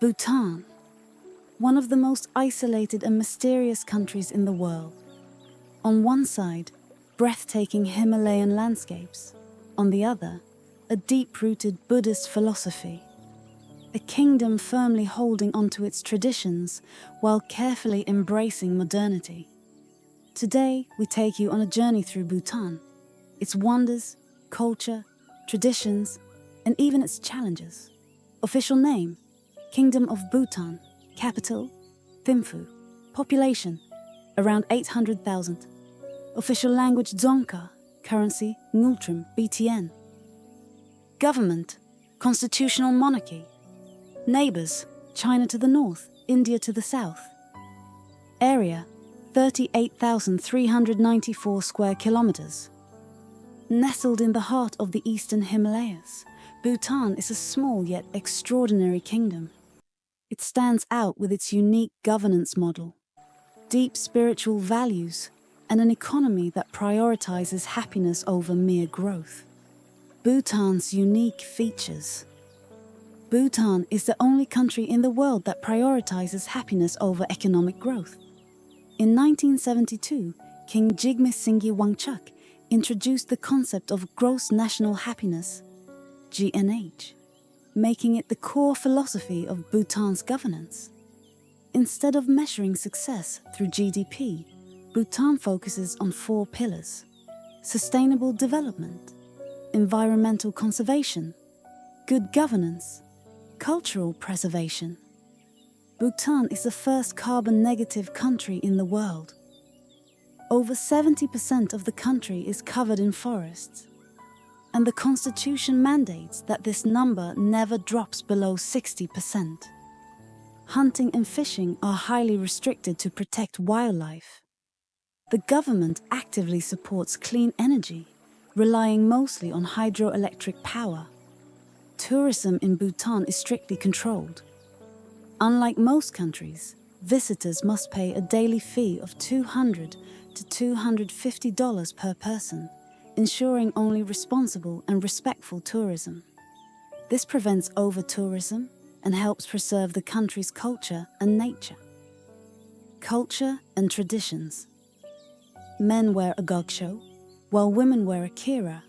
Bhutan, one of the most isolated and mysterious countries in the world. On one side, breathtaking Himalayan landscapes. On the other, a deep-rooted Buddhist philosophy. A kingdom firmly holding onto its traditions while carefully embracing modernity. Today, we take you on a journey through Bhutan, its wonders, culture, traditions, and even its challenges. Official name: Kingdom of Bhutan. Capital: Thimphu. Population: around 800,000. Official language: Dzongkha. Currency: Ngultrim, BTN. Government: constitutional monarchy. Neighbors: China to the north, India to the south. Area: 38,394 square kilometers. Nestled in the heart of the eastern Himalayas, Bhutan is a small yet extraordinary kingdom. It stands out with its unique governance model, deep spiritual values, and an economy that prioritizes happiness over mere growth. Bhutan's unique features. Bhutan is the only country in the world that prioritizes happiness over economic growth. In 1972, King Jigme Singye Wangchuck introduced the concept of gross national happiness, GNH, making it the core philosophy of Bhutan's governance. Instead of measuring success through GDP, Bhutan focuses on 4 pillars: sustainable development, environmental conservation, good governance, cultural preservation. Bhutan is the first carbon-negative country in the world. Over 70% of the country is covered in forests, and the constitution mandates that this number never drops below 60%. Hunting and fishing are highly restricted to protect wildlife. The government actively supports clean energy, relying mostly on hydroelectric power. Tourism in Bhutan is strictly controlled. Unlike most countries, visitors must pay a daily fee of $200 to $250 per person, ensuring only responsible and respectful tourism. This prevents over-tourism and helps preserve the country's culture and nature. Culture and traditions. Men wear a gogsho, while women wear a kira,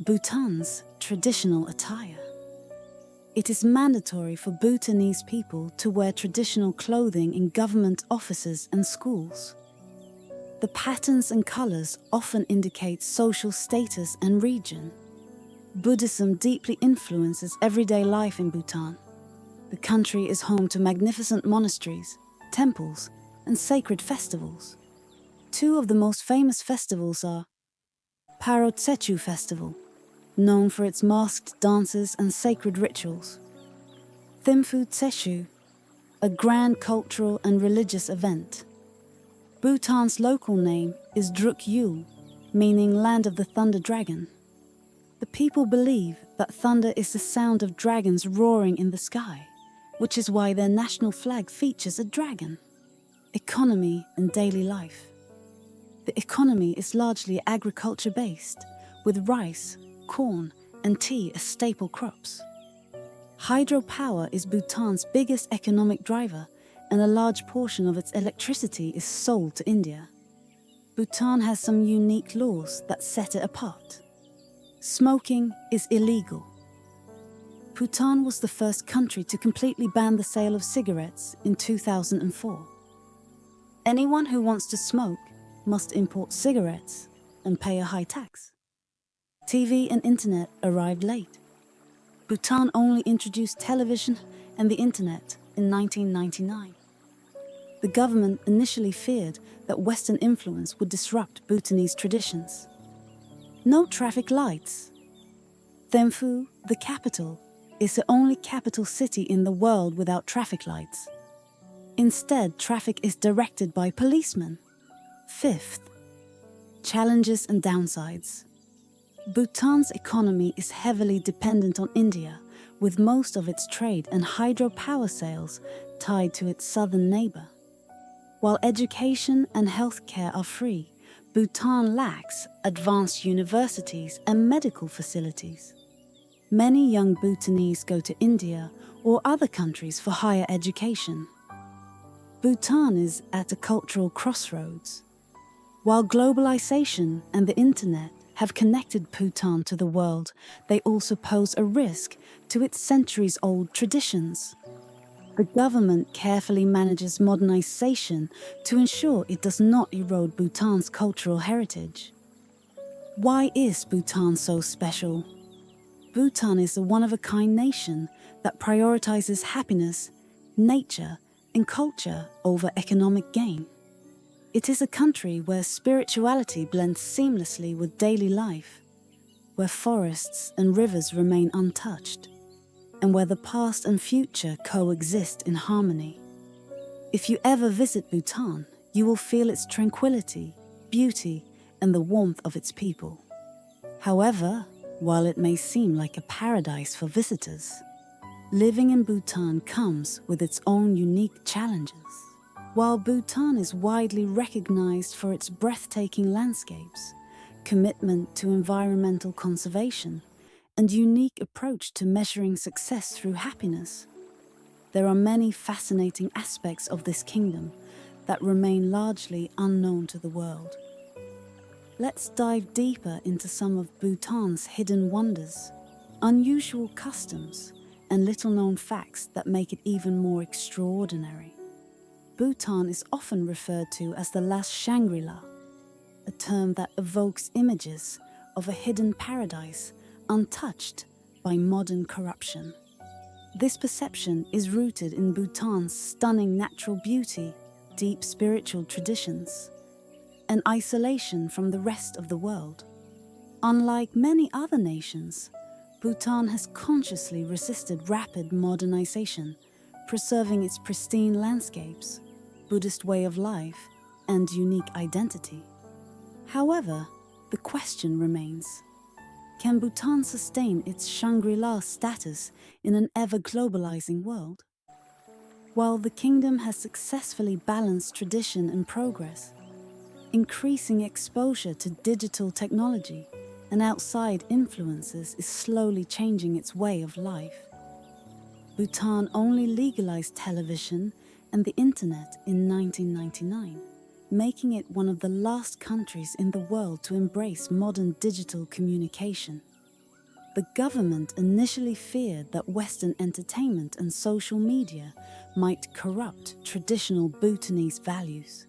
Bhutan's traditional attire. It is mandatory for Bhutanese people to wear traditional clothing in government offices and schools. The patterns and colors often indicate social status and region. Buddhism deeply influences everyday life in Bhutan. The country is home to magnificent monasteries, temples, and sacred festivals. 2 of the most famous festivals are Paro Tsechu Festival, known for its masked dances and sacred rituals. Thimphu Tsechu, a grand cultural and religious event. Bhutan's local name is Druk Yul, meaning Land of the Thunder Dragon. The people believe that thunder is the sound of dragons roaring in the sky, which is why their national flag features a dragon. Economy and daily life. The economy is largely agriculture-based, with rice, corn, and tea as staple crops. Hydropower is Bhutan's biggest economic driver, and a large portion of its electricity is sold to India. Bhutan has some unique laws that set it apart. Smoking is illegal. Bhutan was the first country to completely ban the sale of cigarettes in 2004. Anyone who wants to smoke must import cigarettes and pay a high tax. TV and internet arrived late. Bhutan only introduced television and the internet in 1999. The government initially feared that Western influence would disrupt Bhutanese traditions. No traffic lights. Thimphu, the capital, is the only capital city in the world without traffic lights. Instead, traffic is directed by policemen. 5th, challenges and downsides. Bhutan's economy is heavily dependent on India, with most of its trade and hydropower sales tied to its southern neighbor. While education and healthcare are free, Bhutan lacks advanced universities and medical facilities. Many young Bhutanese go to India or other countries for higher education. Bhutan is at a cultural crossroads. While globalization and the internet have connected Bhutan to the world, they also pose a risk to its centuries-old traditions. The government carefully manages modernization to ensure it does not erode Bhutan's cultural heritage. Why is Bhutan so special? Bhutan is a one-of-a-kind nation that prioritizes happiness, nature, and culture over economic gain. It is a country where spirituality blends seamlessly with daily life, where forests and rivers remain untouched, and where the past and future coexist in harmony. If you ever visit Bhutan, you will feel its tranquility, beauty, and the warmth of its people. However, while it may seem like a paradise for visitors, living in Bhutan comes with its own unique challenges. While Bhutan is widely recognized for its breathtaking landscapes, commitment to environmental conservation, and unique approach to measuring success through happiness, there are many fascinating aspects of this kingdom that remain largely unknown to the world. Let's dive deeper into some of Bhutan's hidden wonders, unusual customs, and little-known facts that make it even more extraordinary. Bhutan is often referred to as the Last Shangri-La, a term that evokes images of a hidden paradise untouched by modern corruption. This perception is rooted in Bhutan's stunning natural beauty, deep spiritual traditions, and isolation from the rest of the world. Unlike many other nations, Bhutan has consciously resisted rapid modernization, preserving its pristine landscapes, Buddhist way of life, and unique identity. However, the question remains: can Bhutan sustain its Shangri-La status in an ever-globalizing world? While the kingdom has successfully balanced tradition and progress, increasing exposure to digital technology and outside influences is slowly changing its way of life. Bhutan only legalized television and the internet in 1999, making it one of the last countries in the world to embrace modern digital communication. The government initially feared that Western entertainment and social media might corrupt traditional Bhutanese values.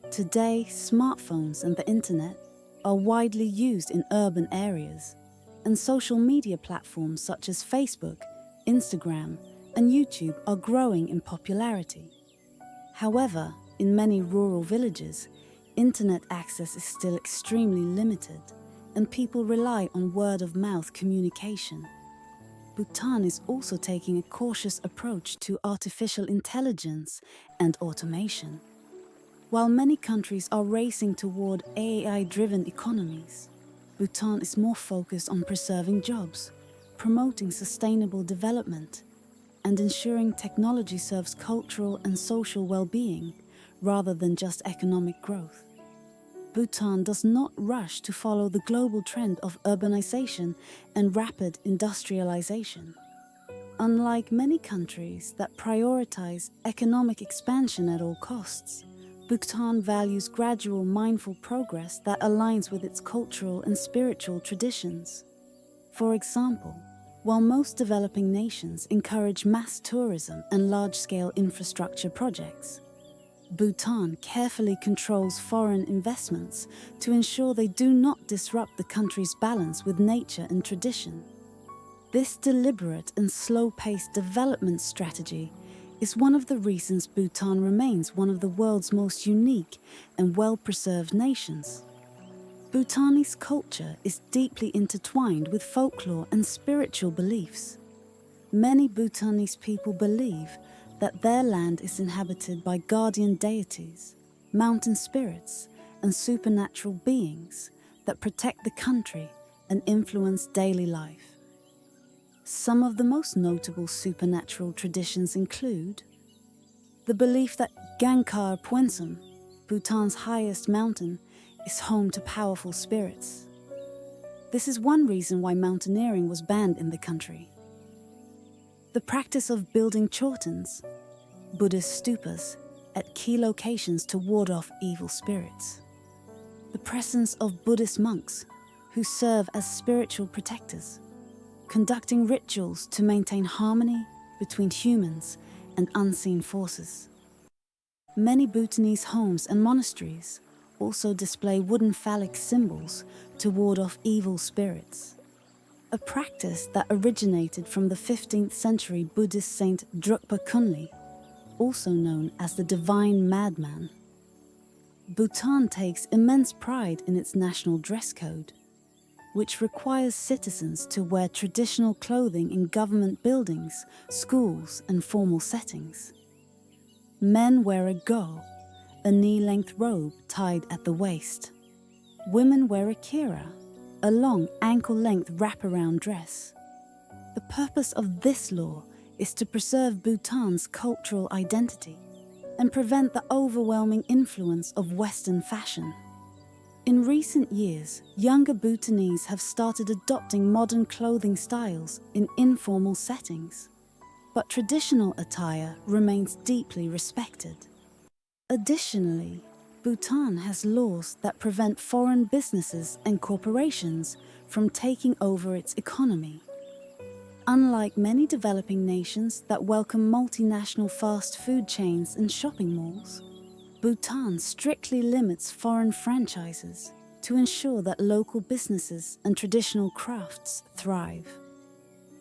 Today, smartphones and the internet are widely used in urban areas, and social media platforms such as Facebook, Instagram, and YouTube are growing in popularity. However, in many rural villages, internet access is still extremely limited, and people rely on word-of-mouth communication. Bhutan is also taking a cautious approach to artificial intelligence and automation. While many countries are racing toward AI-driven economies, Bhutan is more focused on preserving jobs, promoting sustainable development, and ensuring technology serves cultural and social well-being rather than just economic growth. Bhutan does not rush to follow the global trend of urbanization and rapid industrialization. Unlike many countries that prioritize economic expansion at all costs, Bhutan values gradual, mindful progress that aligns with its cultural and spiritual traditions. For example, while most developing nations encourage mass tourism and large-scale infrastructure projects, Bhutan carefully controls foreign investments to ensure they do not disrupt the country's balance with nature and tradition. This deliberate and slow-paced development strategy is one of the reasons Bhutan remains one of the world's most unique and well-preserved nations. Bhutanese culture is deeply intertwined with folklore and spiritual beliefs. Many Bhutanese people believe that their land is inhabited by guardian deities, mountain spirits, and supernatural beings that protect the country and influence daily life. Some of the most notable supernatural traditions include the belief that Gangkar Puensum, Bhutan's highest mountain, is home to powerful spirits. This is one reason why mountaineering was banned in the country. The practice of building chortens, Buddhist stupas, at key locations to ward off evil spirits. The presence of Buddhist monks who serve as spiritual protectors, conducting rituals to maintain harmony between humans and unseen forces. Many Bhutanese homes and monasteries also display wooden phallic symbols to ward off evil spirits, a practice that originated from the 15th century Buddhist saint Drukpa Kunli, also known as the Divine Madman. Bhutan takes immense pride in its national dress code, which requires citizens to wear traditional clothing in government buildings, schools, and formal settings. Men wear a go, a knee-length robe tied at the waist. Women wear a kira, a long ankle-length wraparound dress. The purpose of this law is to preserve Bhutan's cultural identity and prevent the overwhelming influence of Western fashion. In recent years, younger Bhutanese have started adopting modern clothing styles in informal settings, but traditional attire remains deeply respected. Additionally, Bhutan has laws that prevent foreign businesses and corporations from taking over its economy. Unlike many developing nations that welcome multinational fast food chains and shopping malls, Bhutan strictly limits foreign franchises to ensure that local businesses and traditional crafts thrive.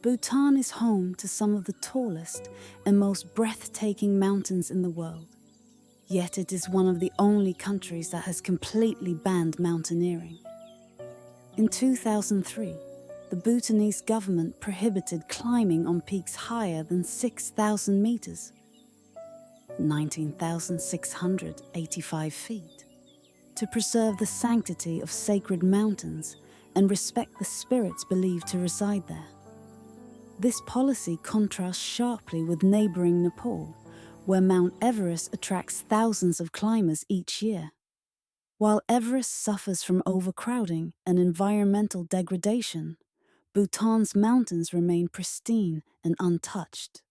Bhutan is home to some of the tallest and most breathtaking mountains in the world, yet it is one of the only countries that has completely banned mountaineering. In 2003, the Bhutanese government prohibited climbing on peaks higher than 6,000 meters, 19,685 feet, to preserve the sanctity of sacred mountains and respect the spirits believed to reside there. This policy contrasts sharply with neighboring Nepal, where Mount Everest attracts thousands of climbers each year. While Everest suffers from overcrowding and environmental degradation, Bhutan's mountains remain pristine and untouched.